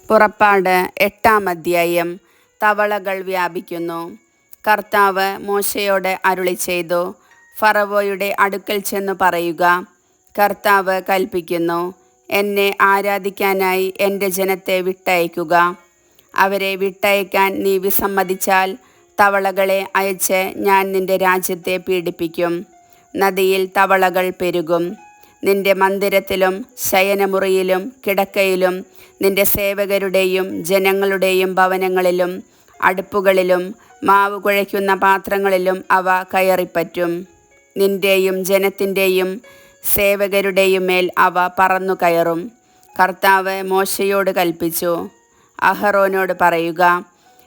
പുറപ്പാട് 8-ാം അധ്യായം. തവളകൾ വ്യാപിക്കുന്നു. കർത്താവ് മോശയോട് അരുളിച്ചെയ്തു, ഫറവോയുടെ അടുക്കൽ ചെന്നു പറയുക, കർത്താവ് കൽപ്പിക്കുന്നു, എന്നെ ആരാധിക്കാനായി എൻ്റെ ജനത്തെ വിട്ടയക്കുക. അവരെ വിട്ടയക്കാൻ നീ വിസമ്മതിച്ചാൽ തവളകളെ അയച്ച് ഞാൻ നിൻ്റെ രാജ്യത്തെ പീഡിപ്പിക്കും. നദിയിൽ തവളകൾ പെരുകും. നിന്റെ മന്ദിരത്തിലും ശയനമുറിയിലും കിടക്കയിലും നിന്റെ സേവകരുടെയും ജനങ്ങളുടെയും ഭവനങ്ങളിലും അടുപ്പുകളിലും മാവ് കുഴയ്ക്കുന്ന പാത്രങ്ങളിലും അവ കയറിപ്പറ്റും. നിന്റെയും ജനത്തിൻ്റെയും സേവകരുടെയും മേൽ അവ പറന്നു കയറും. കർത്താവ് മോശയോട് കൽപ്പിച്ചു, അഹറോനോട് പറയുക,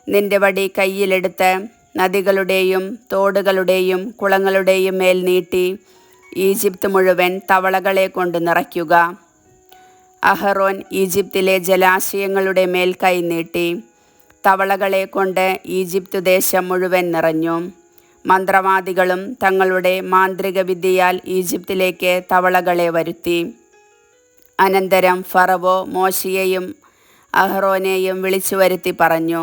നിന്റെ വടി കയ്യിലെടുത്ത് നദികളുടെയും തോടുകളുടെയും കുളങ്ങളുടെയും മേൽ നീട്ടി ഈജിപ്ത് മുഴുവൻ തവളകളെ കൊണ്ട് നിറയ്ക്കുക. അഹറോൻ ഈജിപ്തിലെ ജലാശയങ്ങളുടെ മേൽ കൈനീട്ടി. തവളകളെ കൊണ്ട് ഈജിപ്ത് ദേശം മുഴുവൻ നിറഞ്ഞു. മന്ത്രവാദികളും തങ്ങളുടെ മാന്ത്രിക വിദ്യയാൽ ഈജിപ്തിലേക്ക് തവളകളെ വരുത്തി. അനന്തരം ഫറവോ മോശയെയും അഹറോനെയും വിളിച്ചു വരുത്തി പറഞ്ഞു,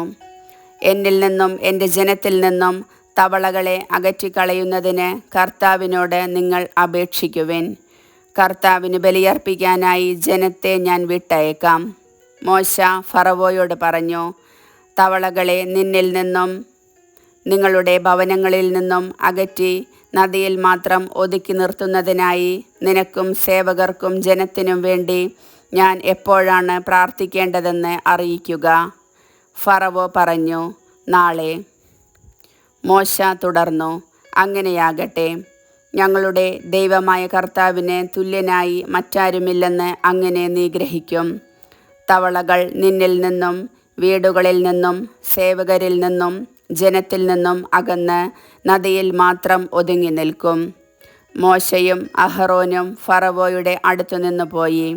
എന്നിൽ നിന്നും എൻ്റെ ജനത്തിൽ നിന്നും തവളകളെ അകറ്റിക്കളയുന്നതിന് കർത്താവിനോട് നിങ്ങൾ അപേക്ഷിക്കുവിൻ. കർത്താവിന് ബലിയർപ്പിക്കാനായി ജനത്തെ ഞാൻ വിട്ടയക്കാം. മോശ ഫറവോയോട് പറഞ്ഞു, തവളകളെ നിന്നിൽ നിന്നും നിങ്ങളുടെ ഭവനങ്ങളിൽ നിന്നും അകറ്റി നദിയിൽ മാത്രം ഒതുക്കി നിർത്തുന്നതിനായി നിനക്കും സേവകർക്കും ജനത്തിനും വേണ്ടി ഞാൻ എപ്പോഴാണ് പ്രാർത്ഥിക്കേണ്ടതെന്ന് അറിയിക്കുക. ഫറവോ പറഞ്ഞു, നാളെ. മോശ തുടർന്നു, അങ്ങനെയാകട്ടെ. ഞങ്ങളുടെ ദൈവമായ കർത്താവിന് തുല്യനായി മറ്റാരുമില്ലെന്ന് അങ്ങനെ നീ ഗ്രഹിക്കും. തവളകൾ നിന്നിൽ നിന്നും വീടുകളിൽ നിന്നും സേവകരിൽ നിന്നും ജനത്തിൽ നിന്നും അകന്ന് നദിയിൽ മാത്രം ഒതുങ്ങി നിൽക്കും. മോശയും അഹറോനും ഫറവോയുടെ അടുത്തുനിന്ന് പോയി.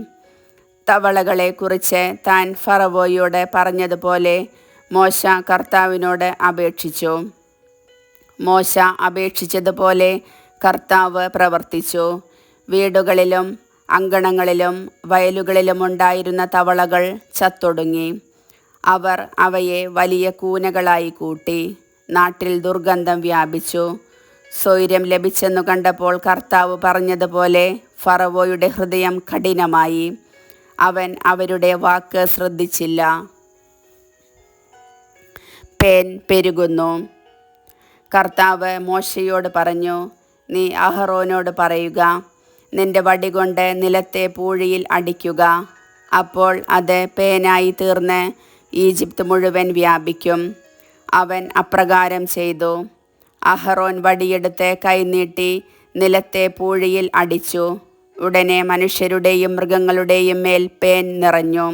തവളകളെക്കുറിച്ച് താൻ ഫറവോയോട് പറഞ്ഞതുപോലെ മോശ കർത്താവിനോട് അപേക്ഷിച്ചു. മോശ അപേക്ഷിച്ചതുപോലെ കർത്താവ് പ്രവർത്തിച്ചു. വീടുകളിലും അങ്കണങ്ങളിലും വയലുകളിലുമുണ്ടായിരുന്ന തവളകൾ ചത്തൊടുങ്ങി. അവർ അവയെ വലിയ കൂനകളായി കൂട്ടി. നാട്ടിൽ ദുർഗന്ധം വ്യാപിച്ചു. സ്വൈര്യം ലഭിച്ചെന്നു കണ്ടപ്പോൾ കർത്താവ് പറഞ്ഞതുപോലെ ഫറവോയുടെ ഹൃദയം കഠിനമായി. അവൻ അവരുടെ വാക്ക് ശ്രദ്ധിച്ചില്ല. പേൻ പെരുകുന്നു. കർത്താവ് മോശയോട് പറഞ്ഞു, നീ അഹറോനോട് പറയുക, നിന്റെ വടി കൊണ്ട് നിലത്തെ പൂഴിയിൽ അടിക്കുക. അപ്പോൾ അത് പേനായി തീർന്ന് ഈജിപ്ത് മുഴുവൻ വ്യാപിക്കും. അവൻ അപ്രകാരം ചെയ്തു. അഹറോൻ വടിയെടുത്ത് കൈനീട്ടി നിലത്തെ പൂഴിയിൽ അടിച്ചു. ഉടനെ മനുഷ്യരുടെയും മൃഗങ്ങളുടെയും മേൽ പേൻ നിറഞ്ഞു.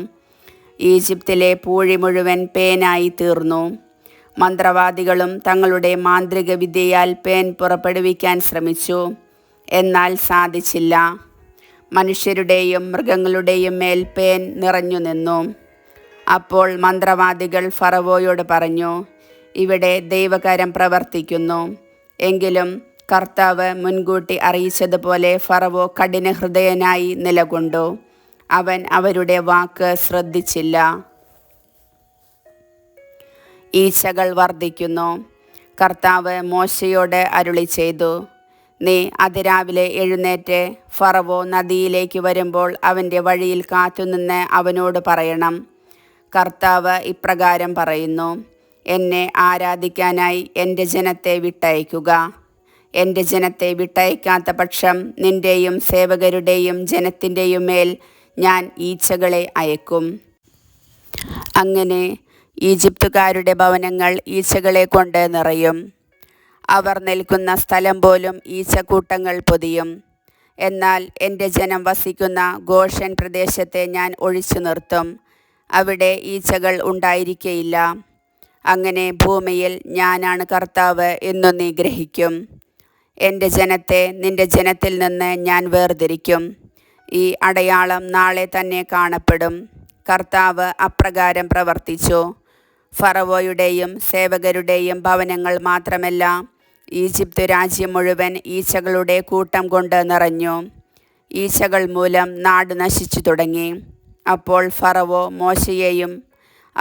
ഈജിപ്തിലെ പൂഴി മുഴുവൻ പേനായി തീർന്നു. മന്ത്രവാദികളും തങ്ങളുടെ മാന്ത്രിക വിദ്യയാൽ പേൻ പുറപ്പെടുവിക്കാൻ ശ്രമിച്ചു, എന്നാൽ സാധിച്ചില്ല. മനുഷ്യരുടെയും മൃഗങ്ങളുടെയും മേൽ പേൻ നിറഞ്ഞു നിന്നു. അപ്പോൾ മന്ത്രവാദികൾ ഫറവോയോട് പറഞ്ഞു, ഇവിടെ ദൈവകരം പ്രവർത്തിക്കുന്നു. എങ്കിലും കർത്താവ് മുൻകൂട്ടി അറിയിച്ചതുപോലെ ഫറവോ കഠിനഹൃദയനായി നിലകൊണ്ടു. അവൻ അവരുടെ വാക്ക് ശ്രദ്ധിച്ചില്ല. ഈച്ചകൾ വർദ്ധിക്കുന്നു. കർത്താവ് മോശയോട് അരുളിച്ചെയ്തു, നീ അതിരാവിലെ എഴുന്നേറ്റ് ഫറവോ നദിയിലേക്ക് വരുമ്പോൾ അവൻ്റെ വഴിയിൽ കാത്തുനിന്ന് അവനോട് പറയണം, കർത്താവ് ഇപ്രകാരം പറയുന്നു, എന്നെ ആരാധിക്കാനായി എൻ്റെ ജനത്തെ വിട്ടയക്കുക. എൻ്റെ ജനത്തെ വിട്ടയക്കാത്ത പക്ഷം നിൻ്റെയും സേവകരുടെയും ജനത്തിൻ്റെയും മേൽ ഞാൻ ഈച്ചകളെ അയക്കും. അങ്ങനെ ഈജിപ്തുകാരുടെ ഭവനങ്ങൾ ഈച്ചകളെ കൊണ്ട് നിറയും. അവർ നിൽക്കുന്ന സ്ഥലം പോലും ഈച്ചക്കൂട്ടങ്ങൾ പൊതിയും. എന്നാൽ എൻ്റെ ജനം വസിക്കുന്ന ഗോഷൻ പ്രദേശത്തെ ഞാൻ ഒഴിച്ചു നിർത്തും. അവിടെ ഈച്ചകൾ ഉണ്ടായിരിക്കയില്ല. അങ്ങനെ ഭൂമിയിൽ ഞാനാണ് കർത്താവ് എന്നു നീ ഗ്രഹിക്കും. എൻ്റെ ജനത്തെ നിൻ്റെ ജനത്തിൽ നിന്ന് ഞാൻ വേർതിരിക്കും. ഈ അടയാളം നാളെ തന്നെ കാണപ്പെടും. കർത്താവ് അപ്രകാരം പ്രവർത്തിച്ചു. ഫറവോയുടെയും സേവകരുടെയും ഭവനങ്ങൾ മാത്രമല്ല, ഈജിപ്ത് രാജ്യം മുഴുവൻ ഈച്ചകളുടെ കൂട്ടം കൊണ്ട് നിറഞ്ഞു. ഈച്ചകൾ മൂലം നാട് നശിച്ചു തുടങ്ങി. അപ്പോൾ ഫറവോ മോശയെയും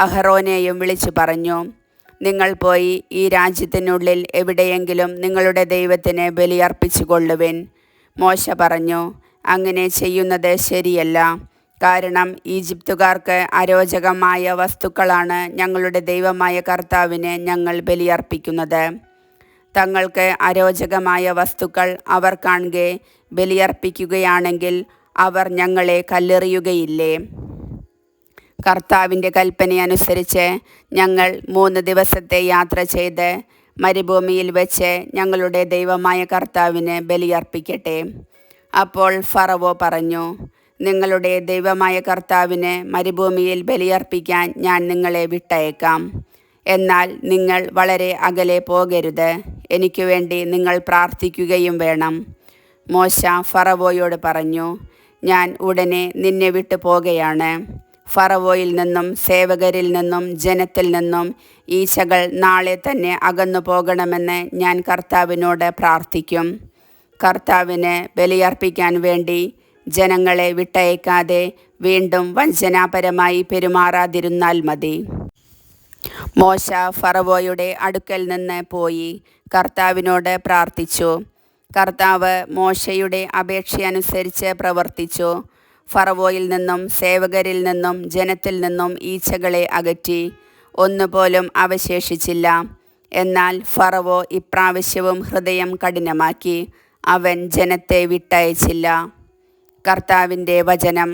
അഹറോനെയും വിളിച്ചു പറഞ്ഞു, നിങ്ങൾ പോയി ഈ രാജ്യത്തിനുള്ളിൽ എവിടെയെങ്കിലും നിങ്ങളുടെ ദൈവത്തിന് ബലിയർപ്പിച്ചു കൊള്ളുവിൻ. മോശ പറഞ്ഞു, അങ്ങനെ ചെയ്യുന്നത് ശരിയല്ല. കാരണം ഈജിപ്തുകാർക്ക് അരോചകമായ വസ്തുക്കളാണ് ഞങ്ങളുടെ ദൈവമായ കർത്താവിന് ഞങ്ങൾ ബലിയർപ്പിക്കുന്നത്. തങ്ങൾക്ക് അരോചകമായ വസ്തുക്കൾ അവർ കാണുകെ ബലിയർപ്പിക്കുകയാണെങ്കിൽ അവർ ഞങ്ങളെ കല്ലെറിയുകയില്ലേ? കർത്താവിൻ്റെ കൽപ്പനയനുസരിച്ച് ഞങ്ങൾ 3 ദിവസത്തെ യാത്ര ചെയ്ത് മരുഭൂമിയിൽ വെച്ച് ഞങ്ങളുടെ ദൈവമായ കർത്താവിന് ബലിയർപ്പിക്കട്ടെ. അപ്പോൾ ഫറവോ പറഞ്ഞു, നിങ്ങളുടെ ദൈവമായ കർത്താവിന് മരുഭൂമിയിൽ ബലിയർപ്പിക്കാൻ ഞാൻ നിങ്ങളെ വിട്ടയക്കാം. എന്നാൽ നിങ്ങൾ വളരെ അകലെ പോകരുത്. എനിക്ക് വേണ്ടി നിങ്ങൾ പ്രാർത്ഥിക്കുകയും വേണം. മോശ ഫറവോയോട് പറഞ്ഞു, ഞാൻ ഉടനെ നിന്നെ വിട്ടു പോകുകയാണ്. ഫറവോയിൽ നിന്നും സേവകരിൽ നിന്നും ജനത്തിൽ നിന്നും ഈച്ചകൾ നാളെ തന്നെ അകന്നു പോകണമെന്ന് ഞാൻ കർത്താവിനോട് പ്രാർത്ഥിക്കും. കർത്താവിന് ബലിയർപ്പിക്കാൻ വേണ്ടി ജനങ്ങളെ വിട്ടയക്കാതെ വീണ്ടും വഞ്ചനാപരമായി പെരുമാറാതിരുന്നാൽ മതി. മോശ ഫറവോയുടെ അടുക്കൽ നിന്ന് പോയി കർത്താവിനോട് പ്രാർത്ഥിച്ചു. കർത്താവ് മോശയുടെ അപേക്ഷയനുസരിച്ച് പ്രവർത്തിച്ചു. ഫറവോയിൽ നിന്നും സേവകരിൽ നിന്നും ജനത്തിൽ നിന്നും ഈച്ചകളെ അകറ്റി. ഒന്നുപോലും അവശേഷിച്ചില്ല. എന്നാൽ ഫറവോ ഇപ്രാവശ്യവും ഹൃദയം കഠിനമാക്കി. അവൻ ജനത്തെ വിട്ടയച്ചില്ല. കർത്താവിൻ്റെ വചനം.